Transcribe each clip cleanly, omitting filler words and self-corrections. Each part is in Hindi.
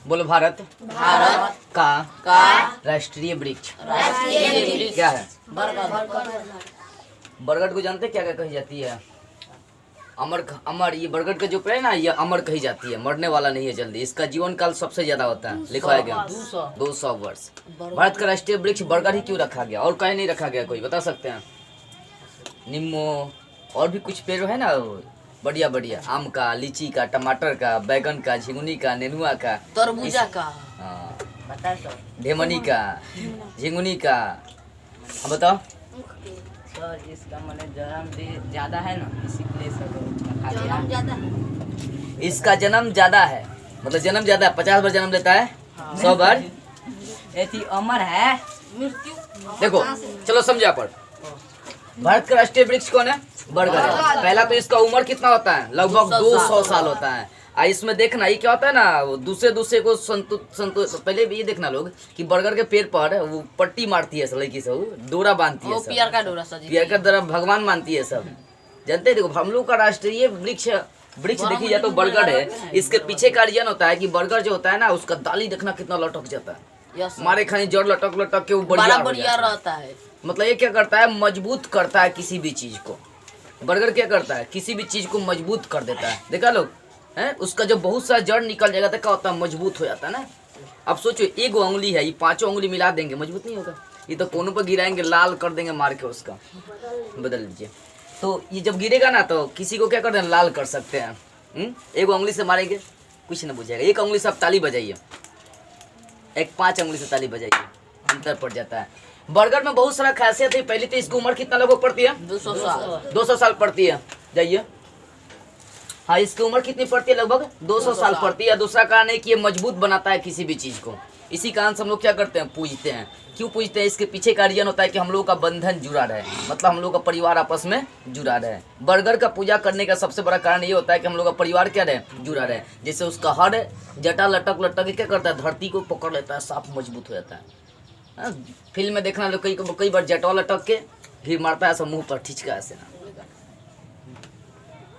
बोलो भारत भारत का राष्ट्रीय वृक्ष क्या है? बरगद को जानते क्या क्या कही जाती है? अमर अमर, ये बरगद का जो पेड़ है ना, ये अमर कही जाती है, मरने वाला नहीं है जल्दी। इसका जीवन काल सबसे ज्यादा होता है, लिखा है क्या? 200 वर्ष। भारत का राष्ट्रीय वृक्ष बरगद ही क्यों रखा गया और कहीं नहीं रखा गया? कोई बता सकते हैं? नींबू और भी कुछ पेड़ है ना बढ़िया बढ़िया, आम का, लीची का, टमाटर का, बैगन का, झिंगुनी का, नेनुआ का, तरबूजा का, हाँ, पता है ढेमनी का, झिंगुनी का। अब बताओ सर। इसका मैंने जन्म ज्यादा है ना, इसीलिए सर इसका जन्म ज्यादा है, मतलब जन्म ज्यादा है, 50 बार जन्म लेता है, 100 बार ऐसी अमर है। देखो चलो समझा पर। भारत का राष्ट्रीय वृक्ष कौन है? बरगद है। पहला तो इसका उम्र कितना होता है? लगभग 200 साल होता है। इसमें देखना ये क्या होता है ना, दूसरे को संतुष्ट। पहले भी ये देखना लोग कि बरगद के पेड़ पर वो पट्टी मारती है लड़की से, वो डोरा बांधती है, पियर का डोरा सजी, पियर का डोरा भगवान मानती है सब। जानते हैं? देखो हम लोग का राष्ट्रीय वृक्ष देखी जाए तो बरगद है। इसके पीछे का रीजन होता है कि बरगद जो होता है ना, उसका डाली देखना कितना लटक जाता है, हमारे खानी जड़ लटक लटक के वो बढ़िया रहता है। मतलब ये क्या करता है? मजबूत करता है किसी भी चीज को। बरगद क्या करता है? किसी भी चीज को मजबूत कर देता है। देखा लोग हैं? उसका जब बहुत सारा जड़ निकल जाएगा तो क्या होता है? मजबूत हो जाता है ना। अब सोचो एक उंगली है, ये 5 उंगली मिला देंगे, मजबूत नहीं होगा? ये तो कोनों पर गिराएंगे, लाल कर देंगे मार के, उसका बदल लीजिए। तो ये जब गिरेगा ना तो किसी को क्या करते हैं? लाल कर सकते हैं। एक उंगली से मारेंगे कुछ नहीं बुझेगा। एक उंगली से आप ताली बजाइए, एक 5 उंगली से ताली बजाइए, अंतर पड़ जाता है। बरगद में बहुत सारा खासियत है। पहले तो इसकी उम्र कितना लगभग पड़ती है? 200 साल पड़ती है। जाइए, हाँ, इसकी उम्र कितनी पड़ती है? लगभग 200 साल पड़ती है। दूसरा कारण है कि ये मजबूत बनाता है किसी भी चीज को। इसी कारण से हम लोग क्या करते हैं? पूजते हैं। क्यों पूजते हैं? इसके पीछे का रीजन होता है कि हम लोग का बंधन जुड़ा रहे, मतलब हम लोग का परिवार आपस में जुड़ा रहे। बरगद का पूजा करने का सबसे बड़ा कारण ये होता है कि हम लोग का परिवार क्या रहे? जुड़ा रहे। जैसे उसका हर जटा लटक लटक क्या करता है? धरती को पकड़ लेता है, साफ मजबूत हो जाता है। फिल्म में देखना लोग कई बार जटा लटक के फिर मारता है, ऐसा मुंह पर ठिचका ऐसे ना।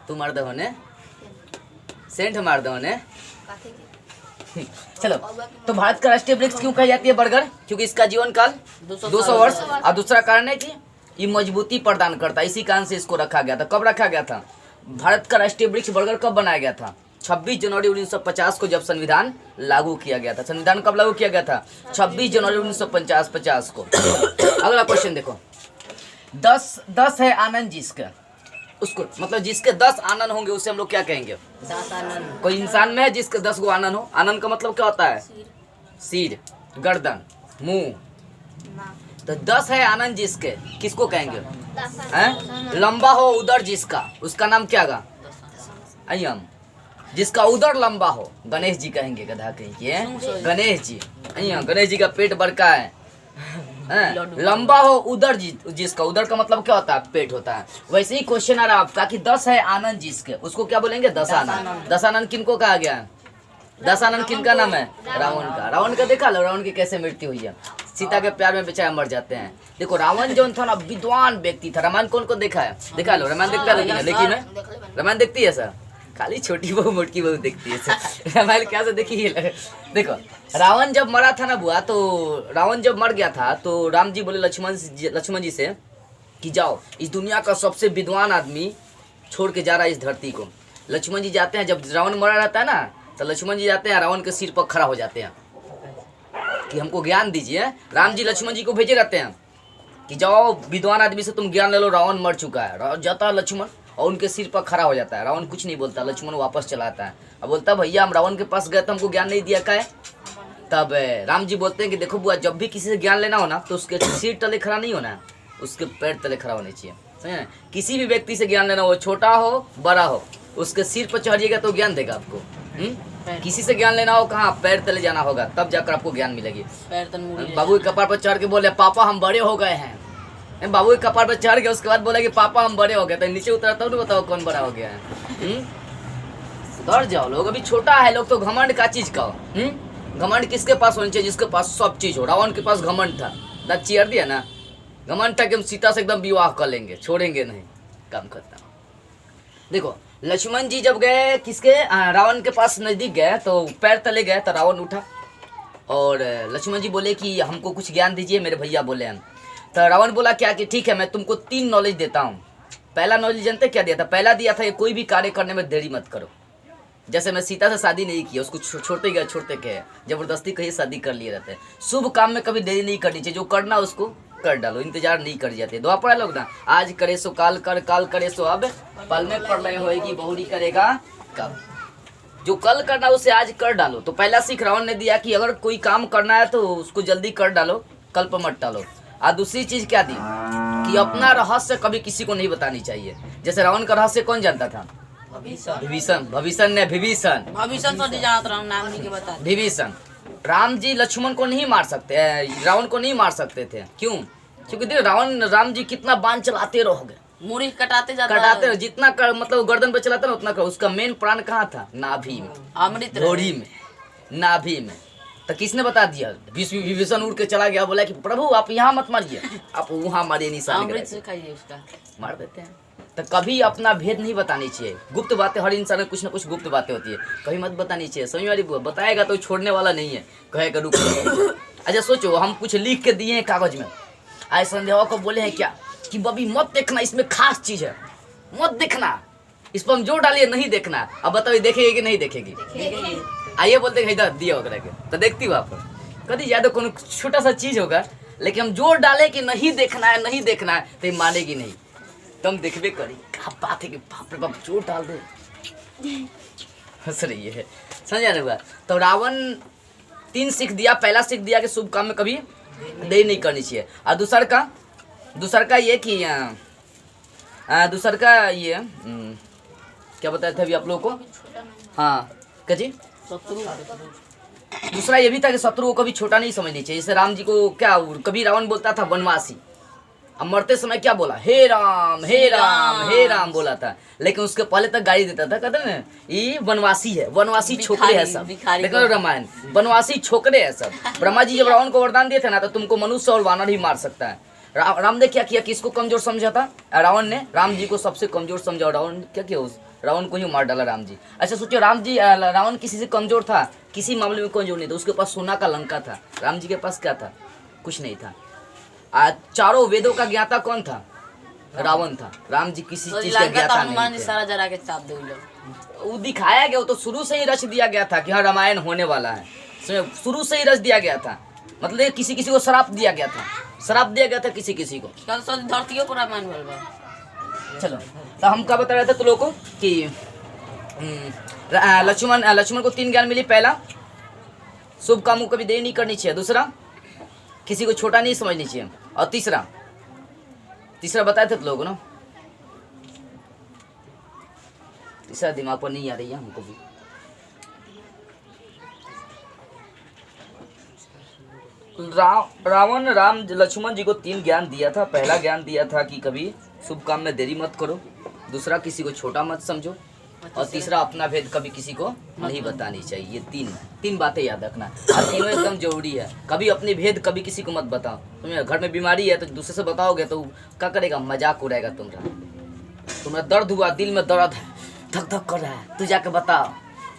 तू मार दो ने सेंट मार दो ने। चलो, तो भारत का राष्ट्रीय वृक्ष क्यों कही जाती है बरगद? क्योंकि इसका जीवन काल 200 वर्ष। और दूसरा कारण है कि ये मजबूती प्रदान करता है। इसी कारण से इसको रखा गया था। कब रखा गया था? भारत का राष्ट्रीय वृक्ष बरगद कब बनाया गया था? 26 जनवरी 1950 को, जब संविधान लागू किया गया था। संविधान कब लागू किया गया था? 26 जनवरी 1950 को। अगला क्वेश्चन देखो, 10 है आनंद जिसका, उसको मतलब जिसके 10 आनंद होंगे उसे हम लोग क्या कहेंगे? 10 आनंद। कोई इंसान में है जिसके 10 गो आनंद हो? आनंद का मतलब क्या होता है? सिर, गर्दन, मुंह। तो 10 है आनंद जिसके, किसको कहेंगे? हैं? लंबा हो उदर जिसका, उसका नाम क्या गा? अयम। जिसका उदर लंबा हो, गणेश जी कहेंगे। गधा कहेंगे गणेश जी। गणेश जी का पेट बड़का है। लंबा हो उदर जिसका, उदर का मतलब क्या होता है? पेट होता है। वैसे ही क्वेश्चन आ रहा है आपका कि 10 है आनंद जिसके, उसको क्या बोलेंगे? 10 आनंद। 10 आनंद किनको कहा गया है? 10 आनंद किनका नाम है? रावण का। रावण का देखा लो, रावण की कैसे मृत्यु हुई है? सीता के प्यार में बेचारे मर जाते हैं। देखो रावण जो था ना, विद्वान व्यक्ति था। रामायण कौन कौन देखा है? देखा लो, रामायण देखता है लेकिन रामायण देखती है सर? खाली छोटी बहू मोटकी बहू देखती है सर। रामायण क्या से देखी है? देखो रावण जब मरा था ना बुआ, तो रावण जब मर गया था तो राम जी बोले लक्ष्मण जी से कि जाओ, इस दुनिया का सबसे विद्वान आदमी छोड़ के जा रहा है इस धरती को। लक्ष्मण जी जाते हैं, जब रावण मरा रहता है ना, तो लक्ष्मण जी जाते हैं, रावण के सिर पर खड़ा हो जाते हैं कि हमको ज्ञान दीजिए। राम जी लक्ष्मण जी को भेजे रहते हैं कि जाओ विद्वान आदमी से तुम ज्ञान ले लो, रावण मर चुका है। जाता है लक्ष्मण और उनके सिर पर खड़ा हो जाता है। रावण कुछ नहीं बोलता, लक्ष्मण वापस चला आता है। अब बोलता है भैया हम रावण के पास गए तो हमको ज्ञान नहीं दिया क्या है? तब राम जी बोलते हैं कि देखो बुआ, जब भी किसी से ज्ञान लेना हो ना तो उसके सिर तले खड़ा नहीं होना है, उसके पैर तले खड़ा होने चाहिए। समझे ना? किसी भी व्यक्ति से ज्ञान लेना हो, छोटा हो बड़ा हो, उसके सिर पर चढ़िएगा तो ज्ञान देगा आपको। किसी से ज्ञान लेना हो कहाँ? पैर तले जाना होगा, तब जाकर आपको ज्ञान मिलेगी। बाबू के कपार पर चढ़ के बोले पापा हम बड़े हो गए हैं। बाबू के कपार पर चढ़ गया, उसके बाद बोला कि पापा हम बड़े हो गए। तो नीचे उतरा तब नहीं बताओ कौन बड़ा हो गया है? डर जाओ लोग, अभी छोटा है लोग तो घमंड का चीज का। घमंड किसके पास होना चाहिए? जिसके पास सब चीज हो। रावण के पास घमंड था, ना चीर दिया ना, घमंड था कि हम सीता से एकदम विवाह कर लेंगे, छोड़ेंगे नहीं, काम करता। देखो लक्ष्मण जी जब गए किसके रावण के पास नजदीक गए तो पैर तले गए तो रावण उठा और लक्ष्मण जी बोले कि हमको कुछ ज्ञान दीजिए, मेरे भैया बोले हैं। तो रावण बोला क्या कि ठीक है मैं तुमको 3 नॉलेज देता हूँ। पहला नॉलेज जानते क्या दिया था? पहला दिया था कि कोई भी कार्य करने में देरी मत करो। जैसे मैं सीता से शादी नहीं की, उसको छोड़ते गए, छोड़ते के जबरदस्ती कहीं शादी कर लिए रहते हैं। शुभ काम में कभी देरी नहीं करनी चाहिए, जो करना उसको कर डालो, इंतजार नहीं कर जाते। दुआ पड़ा लोग ना, आज करे सो काल कर, काल करे सो अब, पल में प्रलय होएगी बहुरी करेगा कब। जो कल करना उसे आज कर डालो। तो पहला सीख रावण ने दिया कि अगर कोई काम करना है तो उसको जल्दी कर डालो, कल पर मत टालो। और दूसरी चीज क्या दी कि अपना रहस्य कभी किसी को नहीं बतानी चाहिए। जैसे रावण का रहस्य कौन जानता था? विभीषण। विभीषण। राम जी लक्ष्मण को नहीं मार सकते, रावण को नहीं मार सकते थे। क्यों? क्योंकि देखो राम जी कितना बाण चलाते रहोगे, मुड़ी कटाते रहो, जितना कर, मतलब गर्दन पे चलाता ना उतना कर। उसका मेन प्राण कहाँ था? नाभि में, अमृत घोड़ी में, नाभि में। तो किसने बता दिया? विभीषण उड़ के चला गया, बोला कि प्रभु आप यहाँ मत मारिए, आप वहाँ मारिए, निशान अमृत से खाइए उसका, मार देते हैं। तो कभी अपना भेद नहीं बतानी चाहिए। गुप्त बातें, हर इंसान में कुछ ना कुछ गुप्त बातें होती है, कभी मत बतानी चाहिए। समझ वाली बुआ, बताएगा तो छोड़ने वाला नहीं है, कहेगा रुक। अच्छा सोचो, हम कुछ लिख के दिए हैं कागज में, आज संध्या को बोले हैं क्या कि बबी मत देखना, इसमें खास चीज है, मत देखना, इस पर हम जोर डालिए, नहीं देखना। अब बताओ देखेगी कि नहीं देखेगी? आइए बोलते इधर दिया वगैरह के तो देखती हो आप कभी ज्यादा कोनो छोटा सा चीज होगा, लेकिन हम जोर डाले कि नहीं देखना है, नहीं देखना है, तो ये मानेगी नहीं। तुम देखबे करी, क्या बात है कि बाप रे बाप जोर डाल दे, हंस रही है। समझा नहीं हुआ? तो रावण 3 सीख दिया। पहला सीख दिया कि शुभ काम में कभी देरी नहीं करनी चाहिए। और दूसर का ये कि दूसर का ये क्या बताया था अभी आप लोगों को? हाँ क्या जी? दूसरा ये भी था कि शत्रु को कभी छोटा नहीं समझनी चाहिए। जैसे राम जी को क्या, कभी रावण बोलता था वनवासी, अब मरते समय क्या बोला? हे राम हे राम हे राम बोला था, लेकिन उसके पहले तक गाली देता था, कहते ना ये वनवासी है, वनवासी छोकरे है सब। देखो रामायण, वनवासी छोकरे है सब। ब्रह्मा जी जब रावण को वरदान दिए थे ना, तो तुमको मनुष्य और वानर ही मार सकता है। राम ने क्या किया? किसको कमजोर समझा था? रावण ने राम जी को सबसे कमजोर समझा। रावण क्या किया? रावण को ही मार डाला राम जी। अच्छा सोचो, रावण किसी से कमजोर था? किसी मामले में कमजोर नहीं था। उसके पास सोना का लंका था, राम जी के पास क्या था? कुछ नहीं था। चारों वेदों का ज्ञाता कौन था? रावण था। राम जी किसी चीज का ज्ञाता नहीं थे। सारा जरा के चाप दे वो दिखाया गया, वो तो शुरू से ही रच दिया गया था कि हाँ रामायण होने वाला है, शुरू से ही रच दिया गया था। मतलब किसी किसी को श्राप दिया गया था, श्राप दिया गया था किसी किसी को। धरतियों पर रामायण बोल बा। चलो तो हम क्या बता रहे थे तुम लोगों को कि लक्ष्मण को 3 ज्ञान मिली। पहला, शुभ कामों को कभी देरी नहीं करनी चाहिए। दूसरा, किसी को छोटा नहीं समझनी चाहिए। और तीसरा बताए थे तुम लोगों ना, तीसरा दिमाग पर नहीं आ रही है हमको भी। रावण लक्ष्मण जी को 3 ज्ञान दिया था। पहला ज्ञान दिया था कि कभी शुभ काम में देरी मत करो। दूसरा, किसी को छोटा मत समझो। और तीसरा, अपना भेद कभी किसी को नहीं बतानी चाहिए। ये तीन बातें याद रखना, और तीनों एकदम जरूरी है। कभी अपनी भेद कभी किसी को मत बताओ। तुम्हें घर में बीमारी है तो दूसरे से बताओगे तो क्या करेगा? मजाक उड़ाएगा तुम्हारा दर्द हुआ, दिल में दर्द है, धक धक कर रहा है, तू जाके बताओ,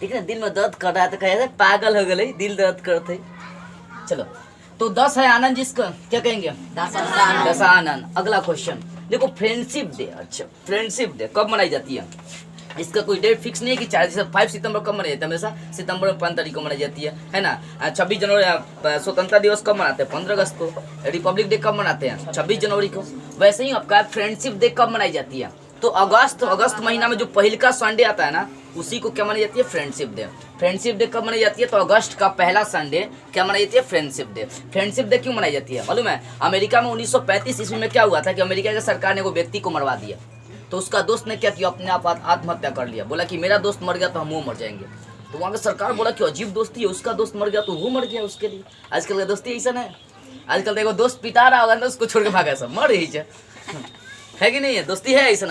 ठीक है? दिल में दर्द कर रहा है तो कहेगा पागल हो गए, दिल दर्द करते। चलो तो 10 है आनंद, जिसका क्या कहेंगे? 10 आनंद। अगला क्वेश्चन देखो, फ्रेंडशिप डे। अच्छा फ्रेंडशिप डे कब मनाई जाती है? इसका कोई डेट फिक्स नहीं है कि 5 सितंबर कब मनाई जाती है? हमेशा सितंबर में 5 तारीख को मनाई जाती है ना। 26 जनवरी स्वतंत्रता दिवस कब मनाते हैं? 15 अगस्त को। रिपब्लिक डे कब मनाते हैं? 26 जनवरी को। वैसे ही आपका फ्रेंडशिप डे कब मनाई जाती है? तो अगस्त महीना में जो पहले का संडे आता है ना, उसी को क्या मनाई जाती है? Friendship day. फ्रेंडशिप डे कब मनाई जाती है? तो अगस्त का पहला संडे क्या मनाई जाती है? Friendship day. फ्रेंडशिप डे क्यों मनाई जाती है मालूम है? अमेरिका में 1935 ईस्वी में क्या हुआ था कि अमेरिका की सरकार ने वो व्यक्ति को मरवा दिया, तो उसका दोस्त ने क्या किया? अपने आप आत्महत्या कर लिया। बोला कि मेरा दोस्त मर गया तो हम वो मर जाएंगे। तो वहाँ की सरकार बोला कि अजीब दोस्ती है, उसका दोस्त मर गया तो वो मर गया उसके लिए। आजकल का दोस्ती ऐसा है, आजकल देखो दोस्त पिटा रहा होगा ना, उसको छोड़ के भागा, सब मर ही है कि नहीं है? दोस्ती है ऐसा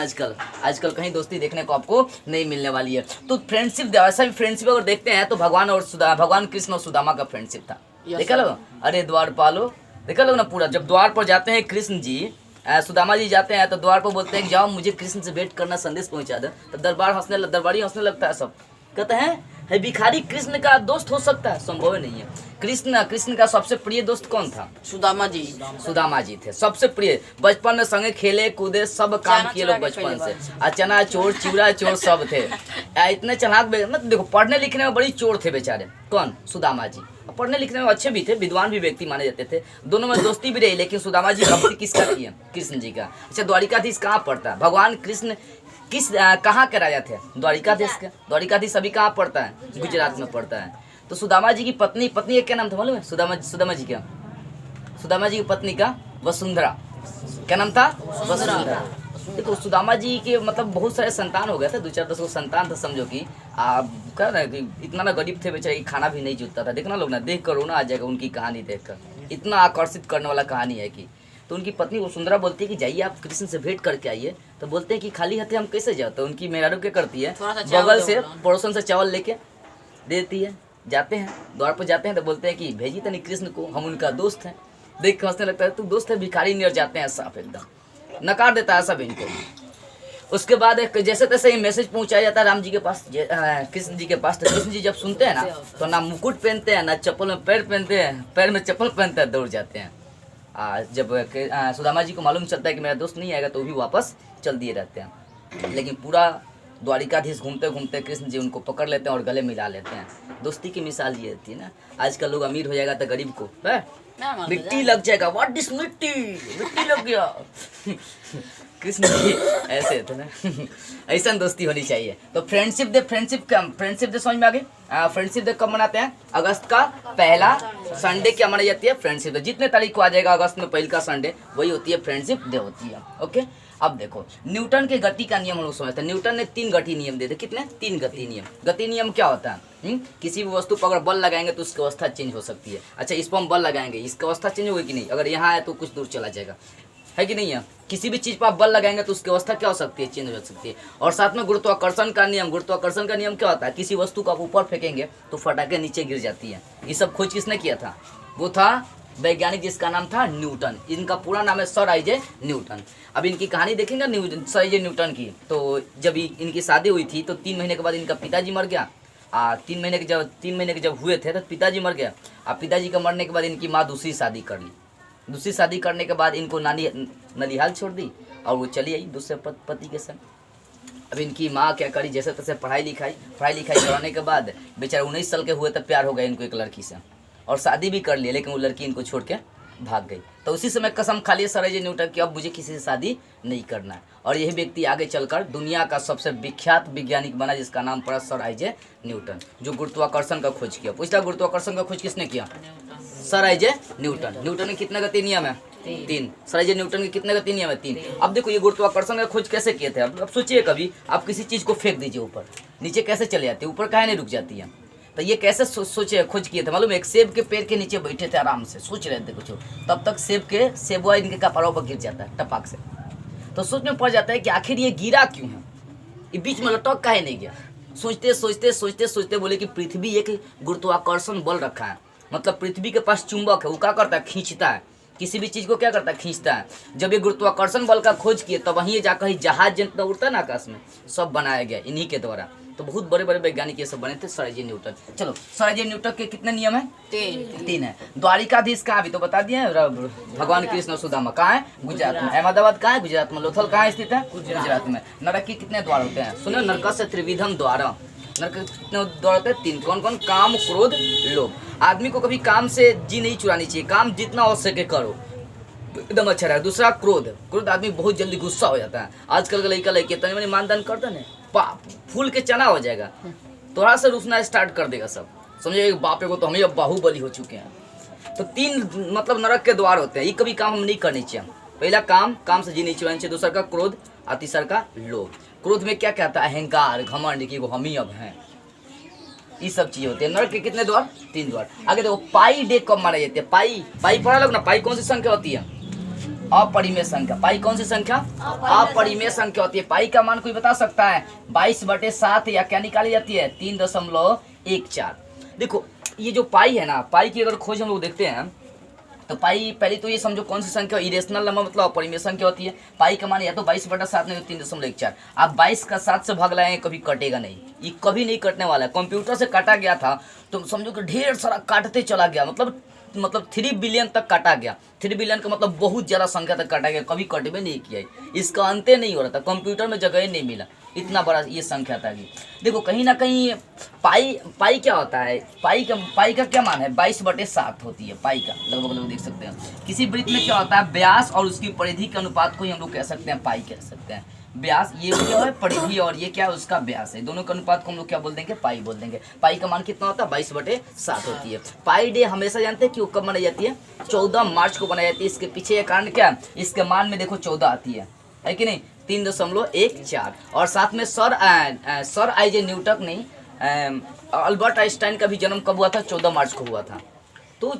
आजकल कहीं दोस्ती देखने को आपको नहीं मिलने वाली है। तो फ्रेंडशिप, ऐसा भी फ्रेंडशिप अगर देखते हैं तो भगवान कृष्ण और सुदामा का फ्रेंडशिप था। देखा लोग, अरे द्वारपालो, देखा लोग ना पूरा, जब द्वार पर जाते हैं कृष्ण जी सुदामा जी जाते हैं तो द्वार पर बोलते हैं कि जाओ मुझे कृष्ण से भेंट करना, संदेश पहुंचा दे। तो दरबारी हंसने लगता है। सब कहते हैं है भिखारी कृष्ण का दोस्त हो सकता है? संभव नहीं है। कृष्ण का सबसे प्रिय दोस्त कौन था? सुदामा जी थे सबसे प्रिय। बचपन में संगे खेले कूदे, सब काम किए लोग बचपन से। चना चोर चिवड़ा चोर सब थे। इतने चालाक मतलब देखो पढ़ने लिखने में बड़ी चोर थे बेचारे। कौन? सुदामा जी। पढ़ने लिखने में अच्छे भी थे, विद्वान भी व्यक्ति माने जाते थे। दोनों में दोस्ती भी रही, लेकिन सुदामा जी भक्ति किसका की है? कृष्ण जी का। अच्छा, द्वारिकाधीश कहाँ पड़ता है? भगवान कृष्ण कहाँ के राजा थे? द्वारिकाधीश के। द्वारिकाधीश अभी कहाँ पड़ता है? गुजरात में पड़ता है। तो सुदामा जी की पत्नी का क्या नाम था मालूम है? सुदामा जी की पत्नी का वसुंधरा। क्या नाम था? वसुंधरा। देखो सुदामा जी के मतलब बहुत सारे संतान हो गए थे, 2-4-10 को संतान था समझो कि। आप कह रहे कि इतना ना गरीब थे बेचारे कि खाना भी नहीं जुटता था। देखना लोग ना, देख कर रोना आ जाएगा उनकी कहानी देखकर। इतना आकर्षित करने वाला कहानी है कि। तो उनकी पत्नी वसुंधरा बोलती है कि जाइए आप कृष्ण से भेंट करके आइए। तो बोलते हैं कि खाली हाथे हम कैसे जाओ? तो उनकी मेहरारू क्या करती है, बगल से पड़ोसन से चावल लेके देती है। जाते हैं, द्वार पर जाते हैं तो बोलते हैं कि भेजी तनी कृष्ण को, हम उनका दोस्त हैं। देख के हंसने लगता है, तू दोस्त है भिखारी नहीं, और जाते हैं साफ एकदम नकार देता है सब इनको। उसके बाद जैसे तैसे ही मैसेज पहुंचाया जाता है राम जी के पास, कृष्ण जी के पास। तो कृष्ण जी जब सुनते हैं ना, तो ना मुकुट पहनते हैं, ना चप्पल में पैर पहनते हैं, पैर में चप्पल पहनते हैं, दौड़ जाते हैं। जब सुदामा जी को मालूम चलता है कि मेरा दोस्त नहीं आएगा, तो भी वापस चल दिए रहते हैं। लेकिन पूरा द्वारिकाधीश घूमते घूमते कृष्ण जी उनको पकड़ लेते हैं और गले मिला लेते हैं। दोस्ती की मिसाल ये रहती है ना। आजकल लोग अमीर हो जाएगा तो गरीब को मिट्टी लग जाएगा। व्हाट इज मिट्टी लग गया। कृष्ण जी ऐसे थे ना। ऐसा दोस्ती होनी चाहिए। तो फ्रेंडशिप डे समझ में आ गई? फ्रेंडशिप डे कब मनाते हैं? अगस्त का पहला संडे क्या मनाई जाती है? Friendship day. जितने तारीख को आ जाएगा अगस्त में पहला संडे, वही होती है फ्रेंडशिप डे होती है। ओके, अब देखो न्यूटन के गति का नियम हम लोग समझते हैं। न्यूटन ने 3 गति नियम दे थे। कितने? 3 गति नियम। गति नियम क्या होता है? किसी भी वस्तु पर अगर बल लगाएंगे तो उसकी अवस्था चेंज हो सकती है। अच्छा, इस पर हम बल लगाएंगे, इसकी अवस्था चेंज होगी कि नहीं? अगर यहाँ है तो कुछ दूर चला जाएगा, है कि नहीं है? किसी भी चीज पर आप बल लगाएंगे तो उसकी अवस्था क्या हो सकती है? चेंज हो सकती है। और साथ में गुरुत्वाकर्षण का नियम क्या होता है? किसी वस्तु को आप ऊपर फेंकेंगे तो फटाके नीचे गिर जाती है। ये सब खोज किसने किया था? वो था वैज्ञानिक जिसका नाम था न्यूटन। इनका पूरा नाम है सर आइजैक न्यूटन। अब इनकी कहानी देखेंगे सर आइजैक न्यूटन की। तो जब इनकी शादी हुई थी तो 3 महीने के बाद इनका पिताजी मर गया। 3 महीने के जब हुए थे तो पिताजी मर गया। पिताजी का मरने के बाद इनकी माँ दूसरी शादी कर ली। दूसरी शादी करने के बाद इनको नलिहाल छोड़ दी और वो चली आई दूसरे पति के संग। अब इनकी माँ क्या करी, जैसे तैसे पढ़ाई लिखाई कराने के बाद बेचारे 19 साल के हुए तब प्यार हो गया इनको एक लड़की से, और शादी भी कर ली। लेकिन वो लड़की इनको छोड़ के भाग गई। तो उसी समय कसम खा लिया सर आइजैक न्यूटन कि अब मुझे किसी से शादी नहीं करना है। और यही व्यक्ति आगे चलकर दुनिया का सबसे विख्यात वैज्ञानिक बना, जिसका नाम पड़ा सर आइजैक न्यूटन, जो गुरुत्वाकर्षण का खोज किया। पूछता गुरुत्वाकर्षण का खोज किसने किया? Sir Isaac Newton. न्यूटन के कितने गति नियम है? 3। सर आइजैक न्यूटन के कितने गति नियम है? 3। अब देखो ये गुरुत्वाकर्षण का खोज कैसे किए थे? अब सोचिए, कभी आप किसी चीज को फेंक दीजिए ऊपर, नीचे कैसे चले जाती है? ऊपर काहे नहीं रुक जाती है? तो ये कैसे सोचे खोज किए थे मालूम? एक सेब के पेड़ के नीचे बैठे थे, आराम से सोच रहे थे कुछ, तब तक सेबुआ इनके कपारों पर गिर जाता है टपाक से। तो सोच में पड़ जाता है कि आखिर ये गिरा क्यों है, ये बीच में लटक काहे नहीं गया? सोचते बोले कि पृथ्वी एक गुरुत्वाकर्षण बल रखा है। मतलब पृथ्वी के पास चुंबक है, वो क्या करता है? खींचता है। किसी भी चीज को क्या करता है? खींचता है। जब ये गुरुत्वाकर्षण बल का खोज किए तब वहीं जाकर ही जहाज जितना उड़ता है ना आकाश में, सब बनाया गया इन्हीं के द्वारा। तो बहुत बड़े बड़े वैज्ञानिक ये सब बने थे, सर आइजैक न्यूटन। चलो, सर आइजैक न्यूटन के कितने नियम है? 3 है। द्वारिकाधीश कहाँ भी तो बता दिए, भगवान कृष्ण और सुदामा कहाँ है? गुजरात में। अहमदाबाद कहाँ है? गुजरात में। लोथल कहाँ स्थित है? गुजरात में। नरक के कितने द्वार होते हैं? सुनो, नरकस्य त्रिविधम द्वार। नरक के कितने द्वार होते हैं? 3। कौन कौन? काम, क्रोध, लोभ। आदमी को कभी काम से जी नहीं चुरानी चाहिए, काम जितना हो सके करो, एकदम अच्छा रहा। दूसरा क्रोध आदमी बहुत जल्दी गुस्सा हो जाता है। आजकल का लड़का लड़की तनी मनी मानदान करता है, फूल के चना हो जाएगा, थोड़ा सा रुसना स्टार्ट कर देगा सब, समझे बापे को तो हम अब बाहुबली हो चुके हैं। तो 3 मतलब नरक के द्वार होते हैं। ये कभी काम हम नहीं करनी चाहिए। पहला काम से जी नहीं चुरानी चाहिए। दूसरा का क्रोध और तीसरा का लोभ। क्रोध में क्या कहता है? अहंकार, घमंड की हम ही अब हैं, ये सब चीजें होती है। नरक के कितने द्वार? 3 द्वार। आगे देखो, पाई डे कब माना जाती है? पाई पढ़ा लोग ना। पाई कौन सी संख्या होती है? अपरिमेय संख्या। पाई कौन सी संख्या? अपरिमेय संख्या होती है। पाई का मान कोई बता सकता है? 22/7 या क्या निकाली जाती है? 3.14। देखो ये जो पाई है ना, पाई की अगर खोज हम लोग देखते हैं तो पाई पहले तो ये समझो कौन सी संख्या इरेशनल नंबर मतलब अपरिमेय संख्या होती है। पाई का मान या तो 22/7 नहीं तो 3.14। आप 22 का 7 से भाग लाएंगे कभी कटेगा नहीं, ये कभी नहीं कटने वाला है। कंप्यूटर से काटा गया था तो समझो कि ढेर सारा काटते चला गया, मतलब 3 बिलियन तक काटा गया। 3 बिलियन का मतलब बहुत ज़्यादा संख्या तक काटा गया, कभी कटवे नहीं किया, इसका अंत्य नहीं हो रहा था, कंप्यूटर में जगह ही नहीं मिला, इतना बड़ा ये संख्या था कि देखो कहीं ना कहीं पाई क्या होता है, पाई का क्या मान है 22/7 होती है पाई का, लगभग देख सकते हैं। किसी वृत्त में क्या होता है व्यास और उसकी परिधि के अनुपात को ही हम लोग कह सकते हैं पाई कह सकते हैं। व्यास ये क्या है परिधि और ये क्या है उसका व्यास है, दोनों के अनुपात को हम लोग क्या बोल देंगे पाई बोल देंगे। पाई का मान कितना होता है 22/7 होती है। पाई डे हमेशा जानते हैं कि वो कब मनाई जाती है 14 मार्च को मनाई जाती है। इसके पीछे ये कारण क्या है, इसके मान में देखो 14 आती है कि नहीं 3.14 और साथ में सर आइजैक न्यूटन नहीं अल्बर्ट आइंस्टाइन का भी जन्म कब हुआ था 14 मार्च को हुआ था। तो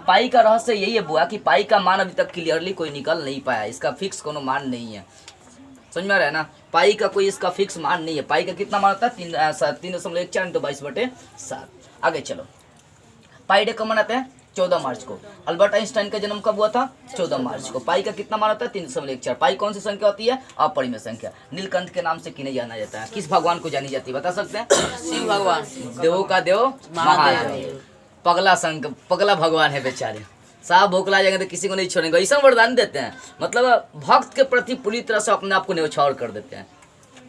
पाई का रहस्य यही है बुआ कि पाई का मान अभी तक क्लियरली कोई निकल नहीं पाया, इसका फिक्स कोनो मान नहीं है, समझ में आ रहा है ना। पाई का कोई इसका फिक्स मान नहीं है। पाई का कितना मान होता है 3.14 तो 22/7। आगे चलो, पाई डे कब मनाते हैं 14 मार्च को। अल्बर्ट आइंस्टाइन का जन्म कब हुआ था 14 मार्च को। पाई का कितना मान होता है 3.14। पाई कौन सी संख्या होती है अपरिमेय संख्या। नीलकंठ के नाम से किन्हें जाना जाता है, किस भगवान को जानी जाती है बता सकते हैं? शिव भगवान, देवों का देव महादेव। पगला भगवान है बेचारे, साहब भोकला जाएंगे तो किसी को नहीं छोड़ेंगे, ऐसा वरदान देते हैं, मतलब भक्त के प्रति पूरी तरह से अपने आप को न्यौछावर कर देते हैं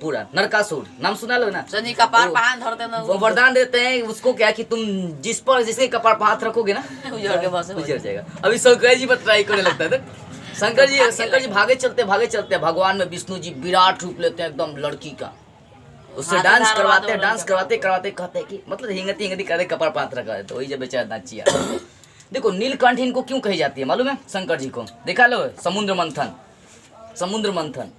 पूरा। नरकासुर नाम सुना लो ना, कपार पे हाथ धरते ना, वो वरदान देते हैं उसको क्या कि तुम जिसके कपार पर हाथ रखोगे ना उजड़ जाएगा। अभी शंकर जी पर ट्राई करने लगता है तो शंकर जी भागे चलते भगवान में विष्णु जी विराट रूप लेते हैं एकदम लड़की का, उससे डांस करवाते कहते हैं कि मतलब हिंगती करते कपार पर हाथ रखा है तो वही जब बेचारा नाचिया। देखो नीलकंठ इनको क्यों कही जाती है मालूम है शंकर जी को, देखा लो समुद्र मंथन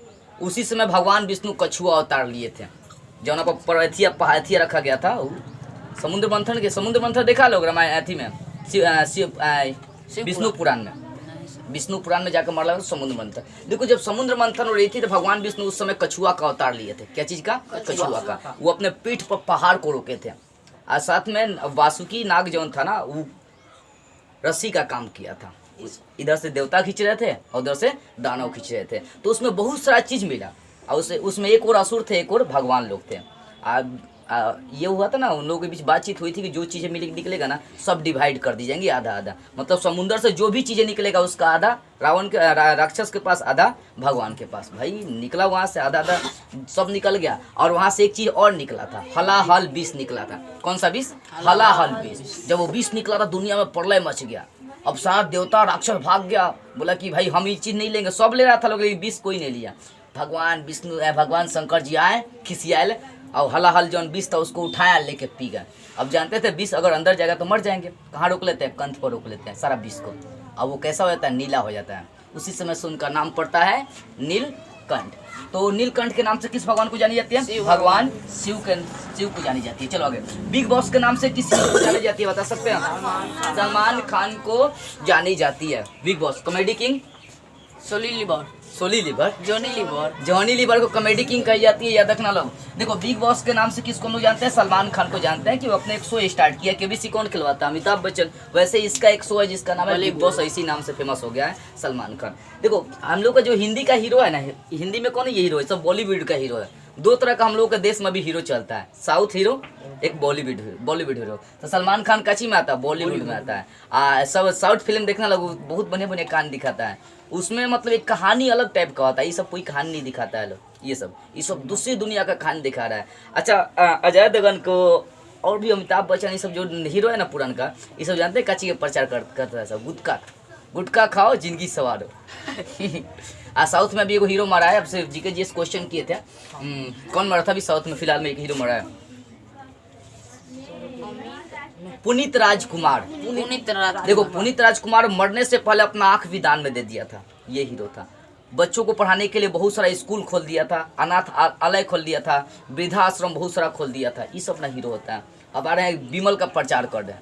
उसी समय भगवान विष्णु कछुआ अवतार लिए थे, जौना पर पहाथिया रखा गया था समुद्र मंथन देखा लो रामायण में विष्णु पुराण में जाकर मारा समुद्र मंथन। देखो जब समुद्र मंथन हो रही थी तो भगवान विष्णु उस समय कछुआ का अवतार लिए थे। क्या चीज का? कछुआ का। वो अपने पीठ पर पहाड़ को रोके थे और साथ में वासुकी नाग जौन था ना वो रस्सी का काम किया था, इधर से देवता खींच रहे थे और उधर से दानव खींच रहे थे, तो उसमें बहुत सारा चीज मिला और उसमें एक और असुर थे एक और भगवान लोग थे। ये हुआ था ना उन लोगों के बीच बातचीत हुई थी कि जो चीज़ें निकलेगा ना सब डिवाइड कर दी जाएंगी आधा आधा, मतलब समुद्र से जो भी चीज़ें निकलेगा उसका आधा रावण के राक्षस के पास आधा भगवान के पास। भाई निकला वहाँ से आधा आधा सब निकल गया और वहाँ से एक चीज़ और निकला था, हलाहल विष निकला था। कौन सा विष? हलाहल विष। जब वो विष निकला था दुनिया में प्रलय मच गया, अब सारा देवता राक्षस भाग गया, बोला कि भाई हम ये चीज़ नहीं लेंगे, सब ले रहा था लोग लेकिन विष कोई नहीं लिया। भगवान शंकर जी आए खिसियाल और हलाहल जौन विष था उसको उठाया लेके पी गए। अब जानते थे विष अगर अंदर जाएगा तो मर जाएंगे, कहाँ रोक लेते हैं? कंठ पर रोक लेते हैं सारा विष को। अब वो कैसा हो जाता है? नीला हो जाता है, उसी समय से उनका नाम पड़ता है नीलकंठ। तो नीलकंठ के नाम से किस भगवान को जानी जाती है? भगवान शिव को जानी जाती है। चलो आगे, बिग बॉस के नाम से किस को जानी जाती है बता सकते हैं? सलमान खान को जानी जाती है। Bigg Boss comedy king Johnny Lever को कॉमेडी किंग कही जाती है, याद रखना लोग। देखो बिग बॉस के नाम से किसको लोग जानते हैं? सलमान खान को जानते हैं कि वो अपने एक शो स्टार्ट किया, केबीसी कौन खिलवाता है? अमिताभ बच्चन। वैसे इसका एक शो है जिसका नाम है बिग बॉस, इसी नाम से फेमस हो गया है सलमान खान। देखो हम लोग का जो हिंदी का हीरो है ना, हिंदी में कौन है ये हीरो है? सब बॉलीवुड का हीरो है। दो तरह का हम लोग के देश में भी हीरो चलता है, साउथ हीरो एक बॉलीवुड हीरो। तो सलमान खान काची में आता है? बॉलीवुड में आता है। सब साउथ फिल्म देखना लोग बहुत बढ़िया कांड दिखाता है, उसमें मतलब एक कहानी अलग टाइप का होता है। ये सब कोई कहानी नहीं दिखाता है लोग, ये सब दूसरी दुनिया का कहानी दिखा रहा है। अच्छा अजय देवगन को और भी अमिताभ बच्चन ये सब जो हीरो है ना पुरान का, ये सब जानते हैं काची के प्रचार करता है सब? गुटखा खाओ जिंदगी सवार हो। साउथ में भी एक हीरो मरा है, अब से जीके जी क्वेश्चन किए थे कौन मरा था अभी साउथ में? फिलहाल में एक हीरो मरा है पुनीत राजकुमार। देखो पुनीत राजकुमार मरने से पहले अपना आंख भी दान में दे दिया था, ये हीरो था। बच्चों को पढ़ाने के लिए बहुत सारा स्कूल खोल दिया था, अनाथ आलय खोल दिया था, वृद्धाश्रम बहुत सारा खोल दिया था। ये सब ना हीरो होता है। अब आ रहे हैं विमल का प्रचार कर रहे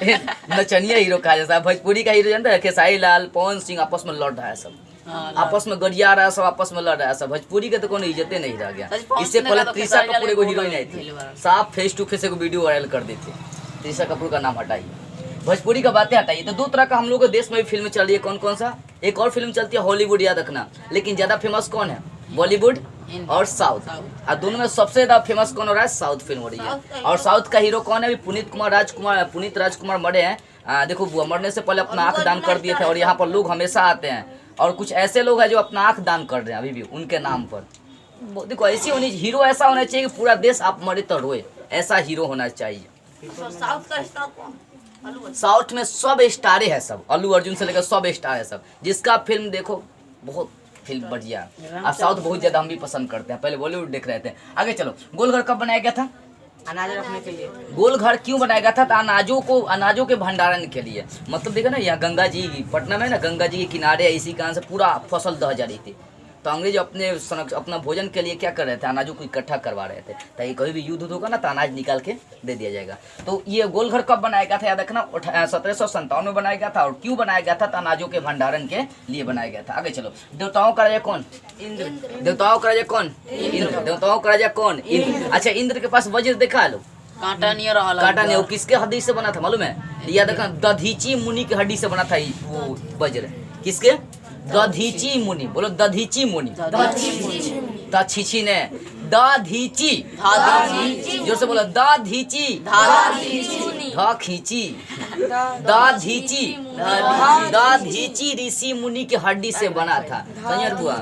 हैं नचनिया हीरो कहा जाता है। भोजपुरी का हीरो जानते हैं? खेसारी लाल, पवन सिंह आपस में लड़ रहा है, सब आपस में गरिया रहा है, सब आपस में लड़ रहा है सब। भोजपुरी के तो कोई इज्जत नहीं रह गया। इससे पहले त्रिशा कपूर को हीरोइन आई थी, साफ face to face video viral कर दी थी, त्रिशा कपूर का नाम हटाइए। भोजपुरी का बातें हटाइए। तो 2 तरह का हम लोग के देश में भी फिल्म चल रही है। कौन कौन सा? एक और फिल्म चलती है हॉलीवुड, याद रखना। लेकिन ज़्यादा फेमस कौन है? बॉलीवुड और साउथ। और दोनों में सबसे ज़्यादा फेमस कौन हो रहा है? साउथ फिल्म हो रही है। और साउथ का हीरो कौन है? अभी पुनीत राजकुमार मरे हैं। देखो वो मरने से पहले अपना आँख दान कर दिए थे और यहाँ पर लोग हमेशा आते हैं। और कुछ ऐसे लोग हैं जो अपना आँख दान कर रहे हैं अभी भी उनके नाम पर। देखो ऐसी होनी, हीरो ऐसा होना चाहिए कि पूरा देश आप मरे तो रोए, ऐसा हीरो होना चाहिए। साउथ में सब स्टारे हैं, सब अल्लू अर्जुन से लेकर सब स्टार है सब। जिसका फिल्म देखो बहुत फिल्म बढ़िया है। और साउथ बहुत ज्यादा हम भी पसंद करते हैं। पहले बॉलीवुड देख रहे थे। आगे चलो, गोलघर कब बनाया गया था? अनाज रखने के लिए। गोलघर क्यों बनाया गया था? तो अनाजों के भंडारण के लिए। मतलब देखो ना, यहाँ गंगा जी पटना में ना, गंगा जी के किनारे इसी कारण से पूरा फसल दह जा रही थी। तो अंग्रेज अपना भोजन के लिए क्या कर रहे थे? अनाजों को इकट्ठा करवा रहे थे ताकि कभी भी युद्ध होगा ना तो अनाज निकाल के दे दिया जाएगा। तो ये गोलघर कब बनाया गया था? याद रखना 1757 में बनाया गया था। और क्यों बनाया गया था? तो अनाजों के भंडारण के लिए बनाया गया था। आगे चलो, देवताओं का राजा कौन? इंद्र। देवताओं का राजा कौन? इंद्र। देवताओं का राजा कौन? इंद्र। अच्छा, इंद्र के पास वज्र देखा लो, कांटा नहीं रहा, कांटा नहीं। वो किसके हड्डी से बना था मालूम है? याद रखना, दधीची मुनि के हड्डी से बना था वो वज्र। किसके? दधीची मुनि। बोलो दधीची मुनि। दधीची ने दधीची, जोर से बोलो दधीची। खींची दधीची। दधीची ऋषि मुनि के हड्डी से बना था। समझ बुआ?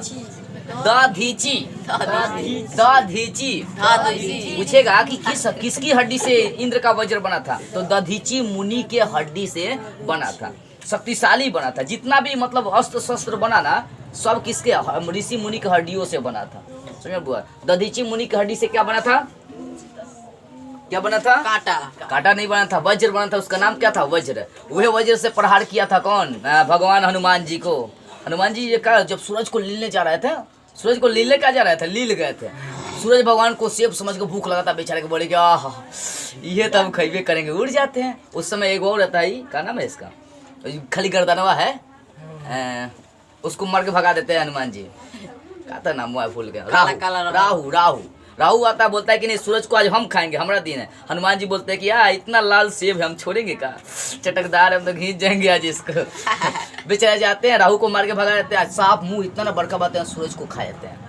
दधीची। दधीची पूछेगा कि किसकी हड्डी से इंद्र का वज्र बना था? तो दधीची मुनि के हड्डी से बना था। शक्तिशाली बना था। जितना भी मतलब अस्त्र शस्त्र बना ना, सब किसके? ऋषि मुनि के हड्डियों से बना था। समझ बुआ? दधीची मुनि की हड्डी से क्या बना था? क्या बना था? कांटा। कांटा नहीं बना था, वज्र बना था। उसका नाम क्या था? वज्र। वह वज्र से प्रहार किया था कौन? भगवान हनुमान जी को। हनुमान जी ये क्या, जब सूरज को लीलने जा रहे थे, सूरज को लीलने क्या जा रहे थे? लील गए थे। सूरज भगवान को सेब समझ के भूख लगा था बेचारे को। बोले कि आह ये तो हम खइबे करेंगे, उड़ जाते हैं। उस समय एक और रहता है, क्या नाम है इसका, खाली गर्दनवा है, उसको मार के भगा देते हैं हनुमान जी। क्या था नाम? हुआ भूल गया। राहु आता है, बोलता है कि नहीं सूरज को आज हम खाएंगे, हमारा दिन है। हनुमान जी बोलते हैं कि यार इतना लाल सेब है, हम छोड़ेंगे का? चटकदार है, हम तो घींच जाएंगे आज इसको। बेचारे जाते हैं, राहु को मार के भगा देते हैं। साफ मुंह, इतना ना बड़का बात है, सूरज को खा जाते हैं।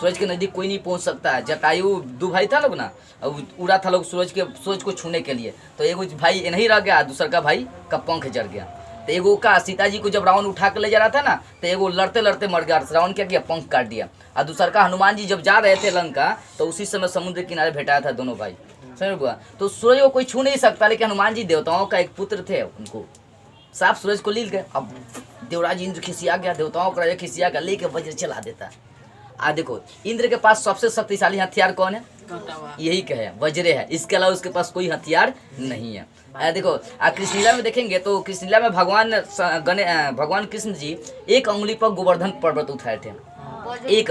सूरज के नजदीक कोई नहीं पहुंच सकता है। जटायु 2 भाई था लोग ना, उड़ा था लोग सूरज को छूने के लिए। तो एगो भाई नहीं रह गया, दूसरा का भाई का पंख जड़ गया। तो एगो का सीता जी को जब रावण उठा के ले जा रहा था ना, तो एगो लड़ते लड़ते मर गया। रावण क्या किया? पंख काट दिया। और दूसरा का हनुमान जी जब जा रहे थे लंका, तो उसी समय समुद्र किनारे भेटाया था दोनों भाई। समझ बुआ? तो सूरज को कोई छू नहीं सकता, लेकिन हनुमान जी देवताओं का एक पुत्र थे, उनको साफ सूरज को लील गए। अब देवराज इंद्र खिसिया गया, देवताओं का राजा खिसिया गया, लेके वज्र चला देता। देखो इंद्र के पास सबसे शक्तिशाली हथियार कौन है? यही कहे वज्रे है। इसके अलावा उसके पास कोई हथियार नहीं है। देखो कृष्णलीला में देखेंगे तो कृष्णलीला में भगवान कृष्ण जी एक अंगुली पर गोवर्धन पर्वत उठाए थे। एक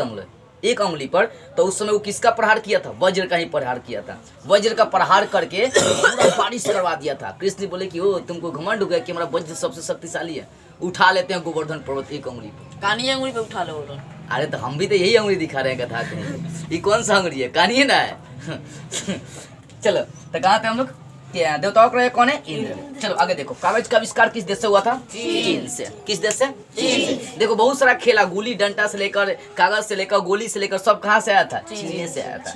अंगुली पर। तो उस समय वो किसका प्रहार किया था? वज्र का ही प्रहार किया था। वज्र का प्रहार करके पूरा बारिश करवा दिया था। कृष्ण बोले कि ओ तुमको घमंड हो गया कि हमारा वज्र सबसे शक्तिशाली है, उठा लेते हैं गोवर्धन पर्वत एक अंगुली पर। कानी अंगुली पे उठा लो। अरे तो हम भी तो यही अंगुली दिखा रहे हैं कथा कहीं। ये कौन सा अंगुली है? कानिए ना है। चलो तो कहाँ थे हम लोग? देवताओं का कौन है? इंद्र। चलो आगे देखो, कागज का आविष्कार किस देश से हुआ था? चीन से। किस देश से? चीन से। देखो बहुत सारा खेला, गुल्ली डंडा से लेकर कागज से लेकर गोली से लेकर सब कहाँ से आया था? चीन से आया था।